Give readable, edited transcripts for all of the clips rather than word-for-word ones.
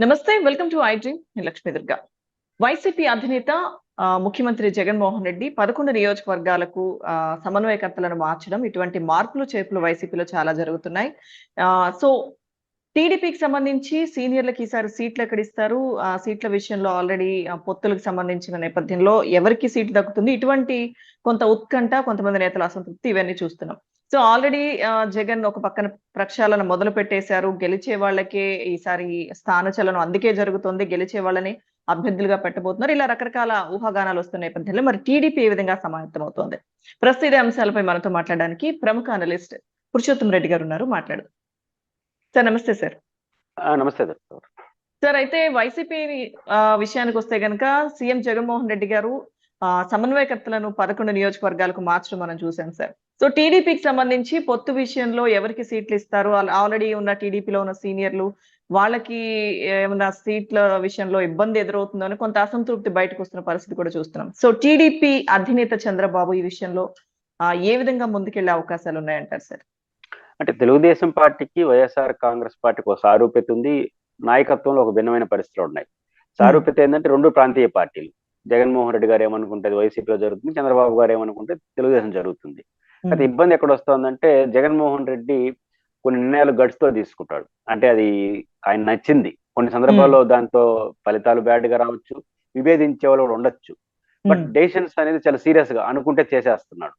నమస్తే, welcome to I dream. నేను Lakshmi Durga. YCP అధినేత ముఖ్యమంత్రి జగన్మోహన్ రెడ్డి 11 నియోజకవర్గాలకు సమన్వయకర్తలను మార్చడం, ఇటువంటి మార్పులు చేర్పులు వైసీపీలో చాలా జరుగుతున్నాయి. సో టీడీపీకి సంబంధించి సీనియర్‌లకి ఈసారి సీట్లు ఎక్కడిస్తారు? సీట్ల విషయంలో ఆల్రెడీ పొత్తులకు సంబంధించిన నేపథ్యంలో ఎవరికి సీటు దక్కుతుంది? ఇటువంటి కొంత ఉత్కంఠ, కొంతమంది నేతల అసంతృప్తి ఇవన్నీ చూస్తున్నాం. సో ఆల్రెడీ జగన్ ఒక పక్కన ప్రక్షాళన మొదలుపెట్టేశారు. గెలిచే వాళ్ళకే ఈసారి స్థానచలనం అందుకే జరుగుతుంది. గెలిచే వాళ్ళని అభ్యర్థులుగా పెట్టబోతున్నారు. ఇలా రకరకాల ఊహాగానాలు వస్తున్న నేపథ్యంలో మరి టీడీపీ ఏ విధంగా సమాయత్తమవుతోంది? ప్రస్తుత ఇదే అంశాలపై మనతో మాట్లాడడానికి ప్రముఖ అనలిస్ట్ పురుషోత్తం రెడ్డి గారు ఉన్నారు. మాట్లాడదాం. సార్ నమస్తే సార్. నమస్తే డాక్టర్. సార్ అయితే వైసీపీ విషయానికొస్తే గనక సీఎం జగన్మోహన్ రెడ్డి గారు సమన్వయకర్తలను 11 నియోజకవర్గాలకు మార్చడం మనం చూసాం సార్. సో టీడీపీకి సంబంధించి పొత్తు విషయంలో ఎవరికి సీట్లు ఇస్తారు? ఆల్రెడీ ఉన్న టీడీపీలో ఉన్న సీనియర్లు వాళ్ళకి ఏమన్నా సీట్ల విషయంలో ఇబ్బంది ఎదురవుతుందో అని కొంత అసంతృప్తి బయటకు వస్తున్న పరిస్థితి కూడా చూస్తున్నాం. సో టీడీపీ అధినేత చంద్రబాబు ఈ విషయంలో ఏ విధంగా ముందుకెళ్లే అవకాశాలు ఉన్నాయంటారు సార్? అంటే తెలుగుదేశం పార్టీకి వైఎస్ఆర్ కాంగ్రెస్ పార్టీకి ఒక సారూప్యత ఉంది. నాయకత్వంలో ఒక భిన్నమైన పరిస్థితులు ఉన్నాయి. సారూప్యత ఏంటంటే రెండు ప్రాంతీయ పార్టీలు. జగన్మోహన్ రెడ్డి గారు ఏమనుకుంటే వైసీపీలో జరుగుతుంది, చంద్రబాబు గారు ఏమనుకుంటే తెలుగుదేశం జరుగుతుంది. అయితే ఇబ్బంది ఎక్కడ వస్తుందంటే జగన్మోహన్ రెడ్డి కొన్ని నిర్ణయాలు గడుచుతో తీసుకుంటాడు. అంటే అది ఆయన నచ్చింది. కొన్ని సందర్భాల్లో దాంతో ఫలితాలు బ్యాడ్ గా రావచ్చు, విభేదించే వాళ్ళు కూడా ఉండొచ్చు. బట్ డెసిషన్స్ అనేది చాలా సీరియస్ గా అనుకుంటే చేసేస్తున్నాడు.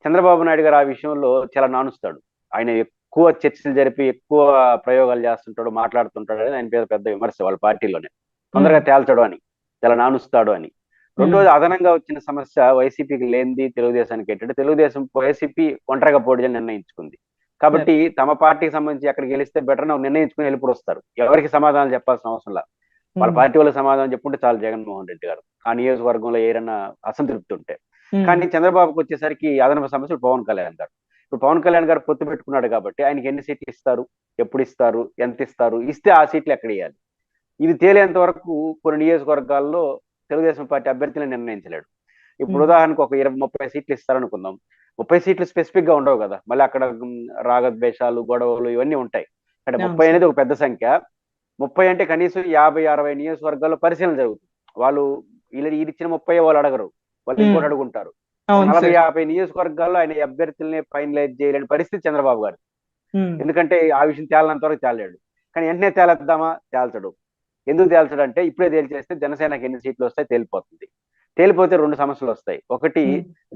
చంద్రబాబు నాయుడు గారు ఆ విషయంలో చాలా నానుస్తాడు. ఆయన ఎక్కువ చర్చలు జరిపి ఎక్కువ ప్రయోగాలు చేస్తుంటాడు, మాట్లాడుతుంటాడు అని ఆయన పెద్ద విమర్శ వాళ్ళ పార్టీలోనే. తొందరగా తేల్చడు అని, చాలా నానుస్తాడు అని. రెండోది అదనంగా వచ్చిన సమస్య వైసీపీకి లేనిది తెలుగుదేశానికి ఏంటంటే తెలుగుదేశం వైసీపీ ఒంటరిగా పోటీ చేయాలని నిర్ణయించుకుంది. కాబట్టి తమ పార్టీకి సంబంధించి ఎక్కడ గెలిస్తే బెటర్ నిర్ణయించుకుని వెళ్ళిపోయి వస్తారు. ఎవరికి సమాధానం చెప్పాల్సిన అవసరం లేదు. వాళ్ళ పార్టీ వాళ్ళకి సమాధానం చెప్పుకుంటే చాలు జగన్మోహన్ రెడ్డి గారు ఆ నియోజకవర్గంలో ఏదైనా అసంతృప్తి ఉంటే. కానీ చంద్రబాబుకి వచ్చేసరికి అదనపు సమస్య పవన్ కళ్యాణ్ గారు. ఇప్పుడు పవన్ కళ్యాణ్ గారు పొత్తు పెట్టుకున్నాడు కాబట్టి ఆయనకి ఎన్ని సీట్లు ఇస్తారు, ఎప్పుడు ఇస్తారు, ఎంత ఇస్తారు, ఇస్తే ఆ సీట్లు ఎక్కడ ఇవ్వాలి, ఇది తేలేంత వరకు కొన్ని నియోజకవర్గాల్లో తెలుగుదేశం పార్టీ అభ్యర్థులను నిర్ణయించలేడు. ఇప్పుడు ఉదాహరణకు ఒక 20-30 సీట్లు ఇస్తారనుకుందాం. 30 సీట్లు స్పెసిఫిక్ గా ఉండవు కదా, మళ్ళీ అక్కడ రాగద్వేషాలు, గొడవలు ఇవన్నీ ఉంటాయి. అంటే 30 అనేది ఒక పెద్ద సంఖ్య. 30 అంటే కనీసం 50-60 నియోజకవర్గాల్లో పరిశీలన జరుగుతుంది. వాళ్ళు ఇది ఇచ్చిన 30 వాళ్ళు అడగరు, వాళ్ళు ఇంకోటి అడుగుంటారు. 40-50 నియోజకవర్గాల్లో ఆయన అభ్యర్థుల్ని ఫైనలైజ్ చేయలేని పరిస్థితి చంద్రబాబు గారు. ఎందుకంటే ఆ విషయం తేలనంత వరకు తేలేడు. కానీ వెంటనే తేలేద్దామా, తేల్చడు. ఎందుకు తేల్చడు అంటే ఇప్పుడే తేల్చేస్తే జనసేనకి ఎన్ని సీట్లు వస్తాయి తేలిపోతుంది. తేలిపోతే రెండు సమస్యలు వస్తాయి. ఒకటి,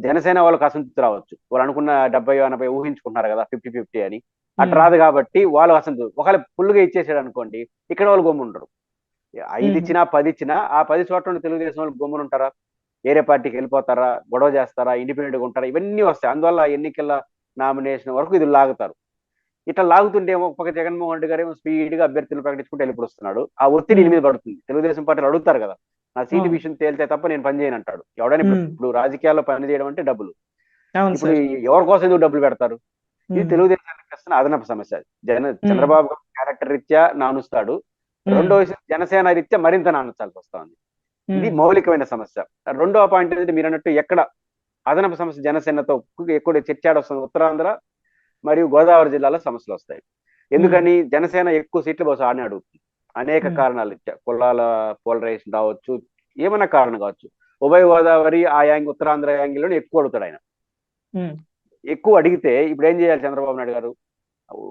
జనసేన వాళ్ళకి అసంతృప్తి రావచ్చు. వాళ్ళు అనుకున్న 70-80 ఊహించుకుంటున్నారు కదా 50-50 అని, అట్లా రాదు కాబట్టి వాళ్ళు అసంతృప్తి. ఒకవేళ ఫుల్గా ఇచ్చేసాడు అనుకోండి, ఇక్కడ వాళ్ళు గమ్ముండరు. 5 ఇచ్చినా 10 ఇచ్చినా ఆ 10 చోట్ల తెలుగుదేశం వాళ్ళు గమ్మునుంటారా, వేరే పార్టీకి వెళ్ళిపోతారా, గొడవ చేస్తారా, ఇండిపెండెంట్ గా ఉంటారా, ఇవన్నీ వస్తాయి. అందువల్ల ఎన్నికల నామినేషన్ వరకు ఇది లాగుతారు. ఇట్లా లాగుతుంటే ఒక పక్క జగన్మోహన్ రెడ్డి గారు ఏమో స్పీడ్ గా అభ్యర్థులు ప్రకటించుకుంటే వెళ్ళిపోతున్నాడు. ఆ ఒత్తిడి మీద పడుతుంది. తెలుగుదేశం పార్టీలు అడుగుతారు కదా, నా సీటు విషయం తేలితే తప్ప నేను పని చేయను అంటాడు. ఎవడైనా ఇప్పుడు రాజకీయాల్లో పని చేయడం అంటే డబ్బులు. ఇప్పుడు ఎవరి కోసం ఎందుకు డబ్బులు పెడతారు? ఇది తెలుగుదేశానికి వస్తున్న అదనపు సమస్య. చంద్రబాబు క్యారెక్టర్ రీత్యా నానుస్తాడు. రెండో విషయం జనసేన రీత్యా మరింత నానుచాల్సి వస్తుంది. ఇది మౌలికమైన సమస్య. రెండవ పాయింట్ ఏంటంటే మీరు అన్నట్టు ఎక్కడ అదనపు సమస్య జనసేనతో ఎక్కువ చర్చాడొస్తుంది. ఉత్తరాంధ్ర మరియు గోదావరి జిల్లాలో సమస్యలు వస్తాయి. ఎందుకని జనసేన ఎక్కువ సీట్లు బహుశా ఆడనే అడుగుతుంది. అనేక కారణాలు ఇచ్చా, కులాల పోలరైజేషన్ రావచ్చు, ఏమైనా కారణం కావచ్చు. ఉభయ గోదావరి ఆ యాంగిల్, ఉత్తరాంధ్ర యాంగిల్ లో ఎక్కువ అడుగుతాడు ఆయన. ఎక్కువ అడిగితే ఇప్పుడు ఏం చేయాలి చంద్రబాబు నాయుడు గారు?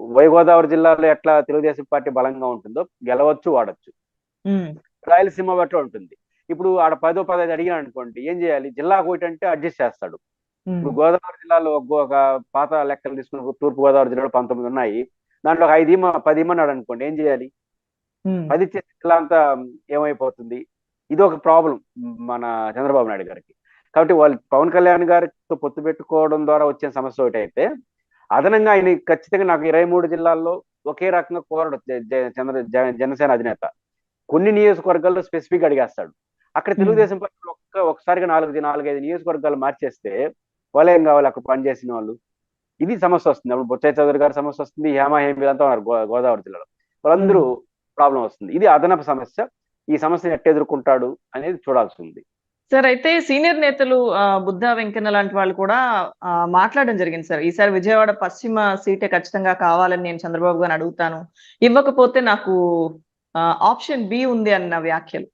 ఉభయ గోదావరి జిల్లాలో ఎట్లా తెలుగుదేశం పార్టీ బలంగా ఉంటుందో గెలవచ్చు, వాడచ్చు. రాయలసీమ బట్టి ఉంటుంది. ఇప్పుడు ఆడ 10-15 అడిగాను అనుకోండి, ఏం చేయాలి? జిల్లాకు ఒకటి అంటే అడ్జస్ట్ చేస్తాడు. ఇప్పుడు గోదావరి జిల్లాలో ఒక పాత లెక్కలు తీసుకున్న తూర్పు గోదావరి జిల్లాలో 19 ఉన్నాయి. దాంట్లో 5-10 ఇమ్మన్నాడు అనుకోండి, ఏం చేయాలి? 10 ఇచ్చే జిల్లా అంతా ఏమైపోతుంది? ఇది ఒక ప్రాబ్లం మన చంద్రబాబు నాయుడు గారికి. కాబట్టి వాళ్ళు పవన్ కళ్యాణ్ గారితో పొత్తు పెట్టుకోవడం ద్వారా వచ్చే సమస్య ఒకటి అయితే, అదనంగా ఆయన ఖచ్చితంగా నాకు 23 జిల్లాల్లో ఒకే రకంగా కోరడు జనసేన అధినేత. కొన్ని నియోజకవర్గాల్లో స్పెసిఫిక్ అడిగేస్తాడు. అక్కడ తెలుగుదేశం పార్టీ ఒకసారిగా 4-5 నియోజకవర్గాలు మార్చేస్తే వాళ్ళు ఏం కావాలి అక్కడ పనిచేసిన వాళ్ళు? ఇది సమస్య వస్తుంది. అప్పుడు బొత్స చౌదరి గారి సమస్య వస్తుంది, హేమా అంతా ఉన్నారు గోదావరి జిల్లాలో, వాళ్ళందరూ ప్రాబ్లం వస్తుంది. ఇది అదనపు సమస్య. ఈ సమస్యను ఎట్ట ఎదుర్కొంటాడు అనేది చూడాల్సి ఉంది. సార్ అయితే సీనియర్ నేతలు బుద్ధా వెంకన్న లాంటి వాళ్ళు కూడా మాట్లాడడం జరిగింది సార్. ఈసారి విజయవాడ పశ్చిమ సీటే ఖచ్చితంగా కావాలని నేను చంద్రబాబు గారిని అడుగుతాను, ఇవ్వకపోతే నాకు ఆప్షన్ బి ఉంది అన్న వ్యాఖ్యలు.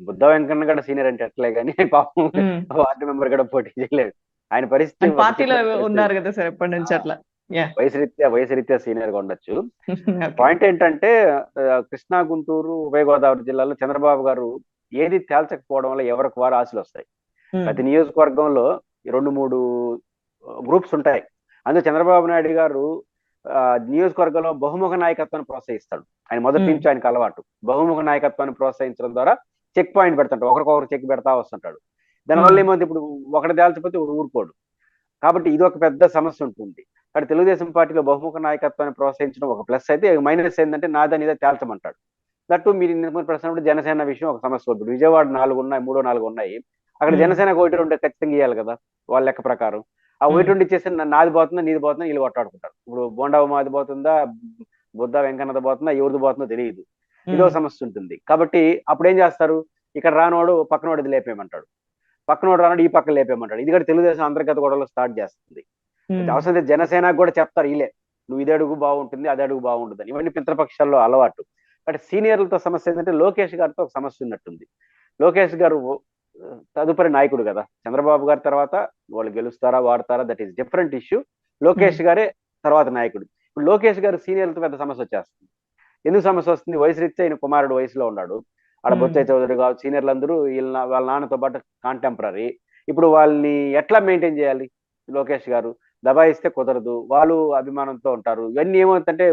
బుద్ధ వెంకన్న కూడా సీనియర్ అంటే ఎట్లే కానీ పాపం ఉమ్. వార్డు మెంబర్ కూడా పోటీ చేయలేదు. ఆయన పరిస్థితి అండ్ ఒక పార్టీలో different పరిస్థితి. ఉన్నారు కదా సార్ ఎప్పటి నుంచి అట్లా. యా. వయసు రీత్యా సీనియర్ గా ఉండొచ్చు. ఓకే. పాయింట్ ఏంటంటే కృష్ణా, గుంటూరు, ఉభయ గోదావరి జిల్లాలో చంద్రబాబు గారు ఏది తేల్చకపోవడం వల్ల ఎవరికి వారు ఆశలు వస్తాయి. ప్రతి నియోజకవర్గంలో 2-3 గ్రూప్స్ ఉంటాయి. అందులో చంద్రబాబు నాయుడు గారు నియోజకవర్గంలో బహుముఖ నాయకత్వాన్ని ప్రోత్సహిస్తాడు. ఆయన మొదటి నుంచి ఆయనకు అలవాటు. బహుముఖ నాయకత్వాన్ని ప్రోత్సహించడం ద్వారా చెక్ పాయింట్ పెడతాడు, ఒకరికొకరు చెక్ పెడతా వస్తుంటాడు. దానివల్ల ఏమవుతుంది, ఇప్పుడు ఒకటి తేల్చకపోతే ఊరుకోడు. కాబట్టి ఇది ఒక పెద్ద సమస్య ఉంటుంది. కానీ తెలుగుదేశం పార్టీలో బహుముఖ నాయకత్వాన్ని ప్రోత్సహించడం ఒక ప్లస్ అయితే, మైనస్ ఏంటంటే నాదని ఇదే తేల్చమంటాడు. దట్టు మీరు ప్రశ్న జనసేన విషయం ఒక సమస్య ఉంటుంది. విజయవాడ 4 ఉన్నాయి, 3-4 ఉన్నాయి. అక్కడ జనసేనకు 1-2 ఖచ్చితంగా ఇవ్వాలి కదా వాళ్ళ లెక్క ప్రకారం. ఆ 1-2 ఇచ్చేసి నాది పోతుందా నీది పోతుందా వీళ్ళు కొట్టాడుకుంటారు. ఇప్పుడు బోండావు మాది పోతుందా, బుద్ధ వెంకన్నది పోతుందా, ఎవరిది పోతుందో తెలియదు. ఇదో సమస్య ఉంటుంది. కాబట్టి అప్పుడు ఏం చేస్తారు, ఇక్కడ రానోడు పక్కనోడిది లేపేయమంటాడు, పక్కనోడు రానోడు ఈ పక్కన లేపేయమంటాడు. ఇది కూడా తెలుగుదేశం అంతర్గత గొడవలు స్టార్ట్ చేస్తుంది. అవసరం జనసేనకు కూడా చెప్తారు వీళ్ళే, నువ్వు ఇది అడుగు బాగుంటుంది అది అడుగు బాగుంటుంది. ఇవన్నీ మిత్రపక్షాల్లో అలవాటు. బట్ సీనియర్లతో సమస్య ఏంటంటే లోకేష్ గారితో ఒక సమస్య ఉన్నట్టుంది. లోకేష్ గారు తదుపరి నాయకుడు కదా, చంద్రబాబు గారి తర్వాత వాళ్ళు గెలుస్తారా వాడతారా that is different issue. Lokesh గారే తర్వాత నాయకుడు. ఇప్పుడు లోకేష్ గారు సీనియర్లతో పెద్ద సమస్య వచ్చేస్తుంది. ఎందుకు సమస్య వస్తుంది, వయసు రీత్యా ఆయన కుమారుడు వయసులో ఉన్నాడు. ఆడ బొత్స చౌదరి కావచ్చు, సీనియర్లందరూ వాళ్ళ నాన్నతో పాటు కాంటెంపరీ. ఇప్పుడు వాళ్ళని ఎట్లా మెయింటైన్ చేయాలి, లోకేష్ గారు దబాయిస్తే కుదరదు, వాళ్ళు అభిమానంతో ఉంటారు. ఇవన్నీ ఏమవుతుందంటే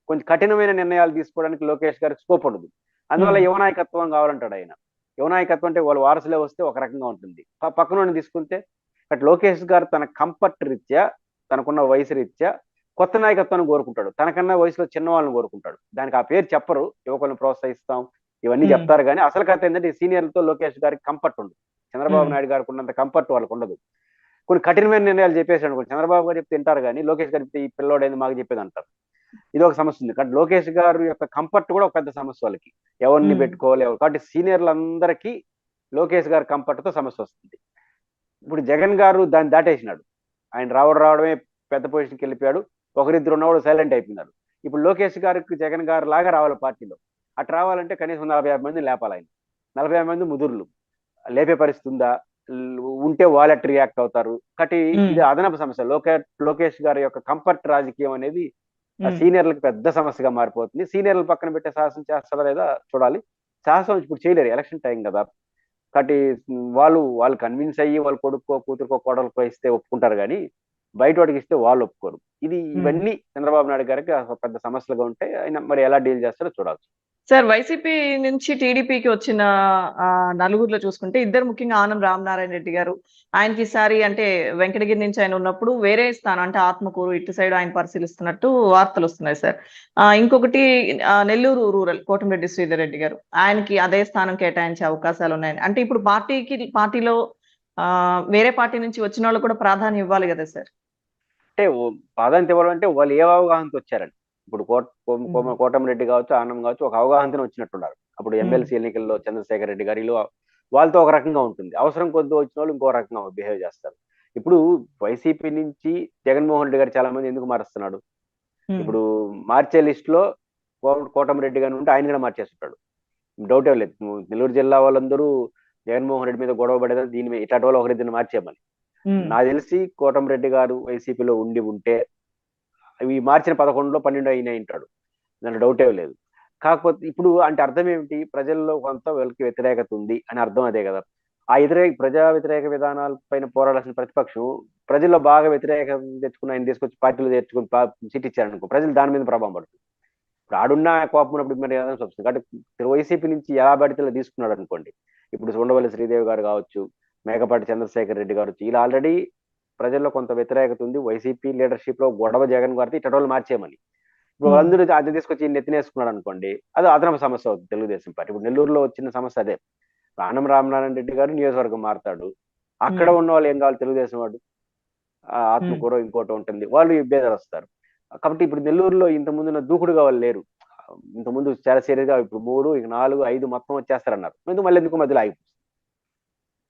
కొంచెం కఠినమైన నిర్ణయాలు తీసుకోవడానికి లోకేష్ గారికి స్కోప్ ఉండదు. అందువల్ల యువ నాయకత్వం కావాలంటాడు ఆయన. యువ నాయకత్వం అంటే వాళ్ళు వారసులే వస్తే ఒక రకంగా ఉంటుంది, పక్కన తీసుకుంటే. బట్ లోకేష్ గారు తన కంఫర్ట్ రీత్యా, తనకున్న వయసు రీత్యా కొత్త నాయకత్వాన్ని కోరుకుంటాడు. తనకన్నా వయసులో చిన్న వాళ్ళని కోరుకుంటాడు. దానికి ఆ పేరు చెప్పరు, యువకులను ప్రోత్సహిస్తాం ఇవన్నీ చెప్తారు. కానీ అసలు కథ ఏంటంటే సీనియర్లతో లోకేష్ గారికి కంఫర్ట్ ఉండదు. చంద్రబాబు నాయుడు గారికి ఉన్నంత కంఫర్ట్ వాళ్ళకు ఉండదు. కొన్ని కఠినమైన నిర్ణయాలు చెప్పేసాడు అనుకోండి, చంద్రబాబు గారు చెప్తే తింటారు కానీ లోకేష్ గారు చెప్తే ఈ పిల్లోడేది మాకు చెప్పేది అంటారు. ఇది ఒక సమస్య ఉంది. కానీ లోకేష్ గారు యొక్క కంఫర్ట్ కూడా ఒక పెద్ద సమస్య వాళ్ళకి, ఎవరిని పెట్టుకోవాలి ఎవరు. కాబట్టి సీనియర్లందరికీ లోకేష్ గారి కంఫర్ట్ తో సమస్య వస్తుంది. ఇప్పుడు జగన్ గారు దాన్ని దాటేసినాడు. ఆయన రావడమే పెద్ద పొజిషన్కి వెళ్ళిపోయాడు. ఒకరిద్దరు ఉన్నవాడు సైలెంట్ అయిపోయినారు. ఇప్పుడు లోకేష్ గారికి జగన్ గారు లాగా రావాలి పార్టీలో. అటు రావాలంటే కనీసం 45 మంది లేపాలి. ఆయన 45 మంది ముదుర్లు లేపే పరిస్థితి ఉందా, ఉంటే వాళ్ళట్ రియాక్ట్ అవుతారు. కాబట్టి ఇది అదనపు సమస్య. లోకేష్ గారి యొక్క కంఫర్ట్ రాజకీయం అనేది సీనియర్లకు పెద్ద సమస్యగా మారిపోతుంది. సీనియర్లు పక్కన పెట్టే సాహసం చేస్తారా లేదా చూడాలి. సాహసం ఇప్పుడు చేయలేరు, ఎలక్షన్ టైం కదా. కాబట్టి వాళ్ళు కన్విన్స్ అయ్యి వాళ్ళ కొడుకో కూతురుకో కోడలకో ఇస్తే ఒప్పుకుంటారు, కానీ బయట వాడికి ఇస్తే వాళ్ళు ఒప్పుకోరు. ఇవన్నీ చంద్రబాబు నాయుడు గారికి పెద్ద సమస్యలుగా ఉంటాయి. ఆయన మరి ఎలా డీల్ చేస్తారో చూడాలి. సార్, వైసీపీ నుంచి టీడీపీకి వచ్చిన నలుగురిలో చూసుకుంటే ఇద్దరు ముఖ్యంగా ఆనం రామనారాయణ రెడ్డి గారు, ఆయనకి ఈసారి అంటే వెంకటగిరి నుంచి ఆయన ఉన్నప్పుడు వేరే స్థానం అంటే ఆత్మకూరు ఇటు సైడ్ ఆయన పరిశీలిస్తున్నట్టు వార్తలు వస్తున్నాయి సార్. ఇంకొకటి నెల్లూరు రూరల్ కోటమిరెడ్డి శ్రీధర్ రెడ్డి గారు, ఆయనకి అదే స్థానం కేటాయించే అవకాశాలు ఉన్నాయి. అంటే ఇప్పుడు పార్టీలో వేరే పార్టీ నుంచి వచ్చిన వాళ్ళు కూడా ప్రాధాన్యం ఇవ్వాలి కదా సార్. అంటే ప్రాధాన్యత ఇవ్వాలంటే వాళ్ళు ఏ అవగాహనతో వచ్చారండి. ఇప్పుడు కోటమిరెడ్డి కావచ్చు, ఆనం కావచ్చు, ఒక అవగాహనతో వచ్చినట్టున్నారు. అప్పుడు ఎమ్మెల్సీ ఎన్నికల్లో చంద్రశేఖర్ రెడ్డి గారిలో వాళ్ళతో ఒక రకంగా ఉంటుంది, అవసరం కొద్ది వచ్చిన వాళ్ళు ఇంకో రకంగా బిహేవ్ చేస్తారు. ఇప్పుడు వైసీపీ నుంచి జగన్మోహన్ రెడ్డి గారు చాలా మంది ఎందుకు మారుస్తున్నాడు, ఇప్పుడు మార్చే లిస్ట్ లో కోటమిరెడ్డి గారిని ఉంటే ఆయన కూడా మార్చేస్తుంటాడు, డౌటే లేదు. నెల్లూరు జిల్లా వాళ్ళందరూ జగన్మోహన్ రెడ్డి మీద గొడవ పడేదని దీని మీద ఇట్లాంటి వాళ్ళు ఒకరిద్దరిని మార్చేయమని. నాకు తెలిసి కోటమిరెడ్డి గారు వైసీపీలో ఉంటే ఇవి మార్చిన 11లో 12 అయినా ఉంటాడు, దాంట్లో డౌటే లేదు. కాకపోతే ఇప్పుడు అంటే అర్థం ఏమిటి, ప్రజల్లో కొంత వీళ్ళకి వ్యతిరేకత ఉంది అని అర్థం అదే కదా. ఆ ప్రజా వ్యతిరేక విధానాల పైన పోరాడాల్సిన ప్రతిపక్షం ప్రజల్లో బాగా వ్యతిరేకత తెచ్చుకుని ఆయన తీసుకొచ్చి పార్టీలో తెచ్చుకుని సీట్ ఇచ్చారనుకో, ప్రజలు దాని మీద ప్రభావం పడుతుంది. ఇప్పుడు ఆడున్న కోపం ఉన్నప్పుడు మరి వస్తుంది. కాబట్టి వైసీపీ నుంచి ఎలా పడితే తీసుకున్నాడు అనుకోండి. ఇప్పుడు ఉండవల్లి శ్రీదేవి గారు కావచ్చు, మేకపాటి చంద్రశేఖర్ రెడ్డి గారు, ఇలా ఆల్రెడీ ప్రజల్లో కొంత వ్యతిరేకత ఉంది. వైసీపీ లీడర్షిప్ లో గొడవ జగన్ గారితో ఇటోళ్ళు మార్చేయమని ఇప్పుడు అందరూ అది తీసుకొచ్చి నెత్తినేసుకున్నాడు అనుకోండి, అది అదనపు సమస్య అవుతుంది తెలుగుదేశం పార్టీ. ఇప్పుడు నెల్లూరులో వచ్చిన సమస్య అదే. ఆనం రామనారాయణ రెడ్డి గారు నియోజకవర్గం మారుతాడు, అక్కడ ఉన్న వాళ్ళు ఏం కావాలి, తెలుగుదేశం వాడు ఆత్మకూర ఇంకోటి ఉంటుంది, వాళ్ళు ఇబ్బందులు వస్తారు. కాబట్టి ఇప్పుడు నెల్లూరులో ఇంత ముందున్న దూకుడుగా వాళ్ళు లేరు. ఇంతకుముందు చాలా సీరియస్ గా ఇప్పుడు 3, 4, 5 మొత్తం వచ్చేస్తారన్నారు, మళ్ళీ ఎందుకు మధ్యలో ఆగిపోతుంది.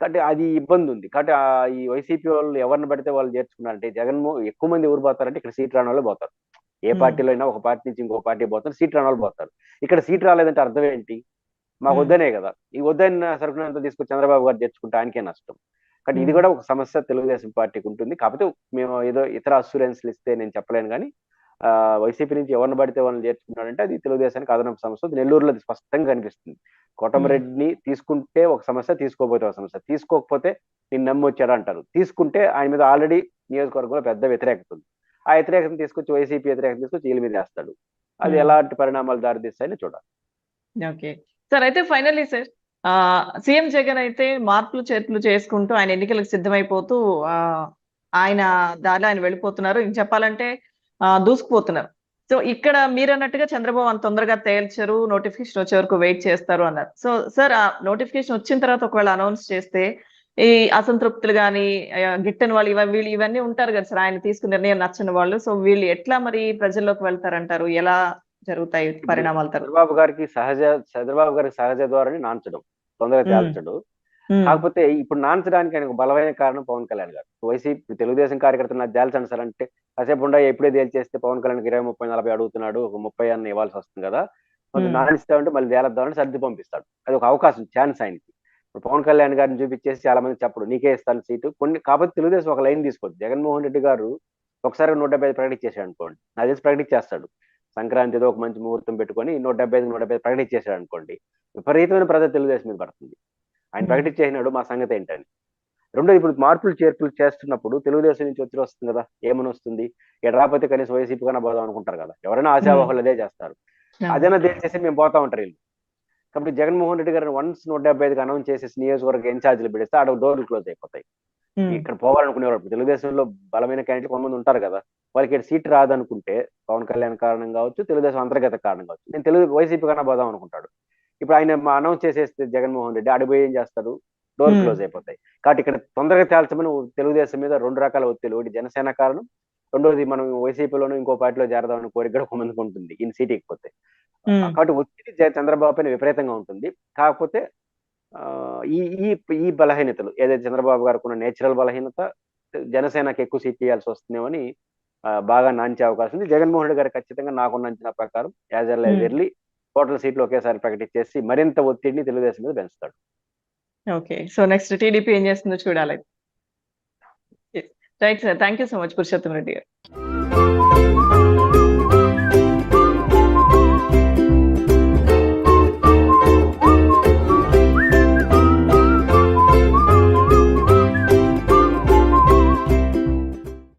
కాబట్టి అది ఇబ్బంది ఉంది. కాబట్టి ఈ వైసీపీ వాళ్ళు ఎవరిని పడితే వాళ్ళు చేర్చుకున్నారంటే ఎక్కువ మంది ఎవరు పోతారంటే ఇక్కడ సీట్ రాని వాళ్ళు పోతారు. ఏ పార్టీలో అయినా ఒక పార్టీ నుంచి ఇంకో పార్టీ పోతారు, సీట్ రాని వాళ్ళు పోతారు. ఇక్కడ సీట్ రాలేదంటే అర్థం ఏంటి? మాకు వద్దనే కదా. ఈ వద్దన్న సరుకునంతా తీసుకొచ్చి చంద్రబాబు గారు తెచ్చుకుంటే ఆయనకే నష్టం. కాబట్టి ఇది కూడా ఒక సమస్య తెలుగుదేశం పార్టీకి ఉంటుంది. కాకపోతే మేము ఏదో ఇతర అస్యూరెన్స్లు ఇస్తే నేను చెప్పలేను కానీ వైసీపీ నుంచి ఎవరిని పడితే వాళ్ళని చేర్చుకున్నాడంటే అది తెలుగుదేశానికి అదనపు సమస్య. నెల్లూరులో అది స్పష్టంగా కనిపిస్తుంది. కోటమిరెడ్డిని తీసుకుంటే ఒక సమస్య, తీసుకోకపోతే ఒక సమస్య. తీసుకోకపోతే నేను నమ్మి వచ్చాడు అంటారు, తీసుకుంటే ఆయన మీద ఆల్రెడీ నియోజకవర్గంలో పెద్ద వ్యతిరేకత ఉంది. ఆ వ్యతిరేకతను తీసుకొచ్చి వైసీపీ వ్యతిరేకత తీసుకొచ్చి వీళ్ళ మీద వేస్తాడు. అది ఎలాంటి పరిణామాలు దారితీస్తాయని చూడాలి. ఓకే సార్, అయితే ఫైనల్లీ సార్, సీఎం జగన్ అయితే మార్పులు చేర్పులు చేసుకుంటూ ఆయన ఎన్నికలకు సిద్ధమైపోతూ ఆయన దారిలో ఆయన వెళ్ళిపోతున్నారు. ఇంక చెప్పాలంటే దూసుకుపోతున్నారు. సో ఇక్కడ మీరు అన్నట్టుగా చంద్రబాబు అంత తొందరగా తేల్చరు, నోటిఫికేషన్ వచ్చే వరకు వెయిట్ చేస్తారు అన్నారు. సో సార్, ఆ నోటిఫికేషన్ వచ్చిన తర్వాత ఒకవేళ అనౌన్స్ చేస్తే ఈ అసంతృప్తులు కానీ గిట్టని వాళ్ళు వీళ్ళు ఇవన్నీ ఉంటారు కదా సార్, ఆయన తీసుకున్న నిర్ణయం నచ్చని వాళ్ళు. సో వీళ్ళు ఎట్లా మరి ప్రజల్లోకి వెళ్తారంటారు? ఎలా జరుగుతాయి పరిణామాలు? చంద్రబాబు గారికి సహజ ద్వారానే నాంచడం, తొందరగా తేల్చడు. కాకపోతే ఇప్పుడు నాంచడానికి ఆయనకు బలమైన కారణం పవన్ కళ్యాణ్ గారు. వైసీపీ తెలుగుదేశం కార్యకర్తలు నాకు తేల్చండి సార్ అంటే కాసేపు ఉండా ఎప్పుడే తేల్చేస్తే పవన్ కళ్యాణ్ 20, 30, 40 అడుగుతున్నాడు, ఒక 30 అన్న ఇవ్వాల్సి వస్తుంది కదా. కొంచెం నానిస్తామంటే మళ్ళీ తేలద్దామని సర్ది పంపిస్తాడు. అది ఒక అవకాశం, ఛాన్స్ ఆయనకి. ఇప్పుడు పవన్ కళ్యాణ్ గారిని చూపించేసి చాలా మంది చెప్పడు నీకే ఇస్తాను సీటు కొన్ని. కాకపోతే తెలుగుదేశం ఒక లైన్ తీసుకోవద్దు. జగన్మోహన్ రెడ్డి గారు ఒకసారి 175 ప్రకటించేసాడు అనుకోండి, నాకు తెలిసి ప్రకటించేస్తాడు. సంక్రాంతితో ఒక మంచి ముహూర్తం పెట్టుకొని 175 ప్రకటించేసాడు అనుకోండి, విపరీతమైన ప్రజలు తెలుగుదేశం మీద పడుతుంది. ఆయన ప్రకటించేసినాడు, మా సంగతి ఏంటని. రెండోది, ఇప్పుడు మార్పులు చేర్పులు చేస్తున్నప్పుడు తెలుగుదేశం నుంచి ఒత్తిడి వస్తుంది కదా. ఏమని వస్తుంది? ఇక్కడ రాకపోతే కనీసం వైసీపీ కన్నా పోదాం అనుకుంటారు కదా. ఎవరైనా ఆశావాహులు అదే చేస్తారు. అదేనా చేసి మేము పోతా ఉంటారు వీళ్ళు. కాబట్టి జగన్మోహన్ రెడ్డి గారిని వన్స్ 175కి అనౌన్స్ చేసేసి నియోజకవర్గ ఇన్ఛార్జీలు పెడితే ఆడ డోర్లు క్లోజ్ అయిపోతాయి. ఇక్కడ పోవాలనుకునేవారు తెలుగుదేశంలో బలమైన క్యాండిడేట్ కొంతమంది ఉంటారు కదా, వాళ్ళకి సీట్ రాదనుకుంటే పవన్ కళ్యాణ్ కారణం కావచ్చు, తెలుగుదేశం అంతర్గత కారణం కావచ్చు, నేను వైసీపీ కన్నా పోదాం అనుకుంటాడు. ఇప్పుడు ఆయన అనౌన్స్ చేసేస్తే జగన్మోహన్ రెడ్డి ఆడిపోయి ఏం చేస్తాడు? డోర్ క్లోజ్ అయిపోతాయి. కాబట్టి ఇక్కడ తొందరగా తేల్చమని తెలుగుదేశం మీద 2 రకాల ఒత్తిడి. ఒకటి జనసేన కారణం, రెండోది మనం వైసీపీలోనూ ఇంకో పార్టీలో చేరదామని కోరిక కూడా కొంతమందికి ఉంటుంది ఈయన సీట్ ఎక్కిపోతే. కాబట్టి ఒత్తిడి చంద్రబాబు పైన విపరీతంగా ఉంటుంది. కాకపోతే ఈ బలహీనతలు ఏదైతే చంద్రబాబు గారికి ఉన్న నేచురల్ బలహీనత, జనసేనకి ఎక్కువ సీట్ ఇవ్వాల్సి వస్తుందేమని బాగా నాంచే అవకాశం ఉంది. జగన్మోహన్ రెడ్డి గారు ఖచ్చితంగా నాకున్న అంచనా ప్రకారం యాజ్ ఎర్లీ టోటల్ సీట్లు ఒకేసారి ప్రకటించేసి మరింత ఒత్తిడిని తెలుగుదేశం మీద పెంచుతాడు. ఓకే, సో నెక్స్ట్ టీడీపీ ఏం చేస్తుందో చూడాలి. Right sir, thank you so much Purushottam Reddy గారు.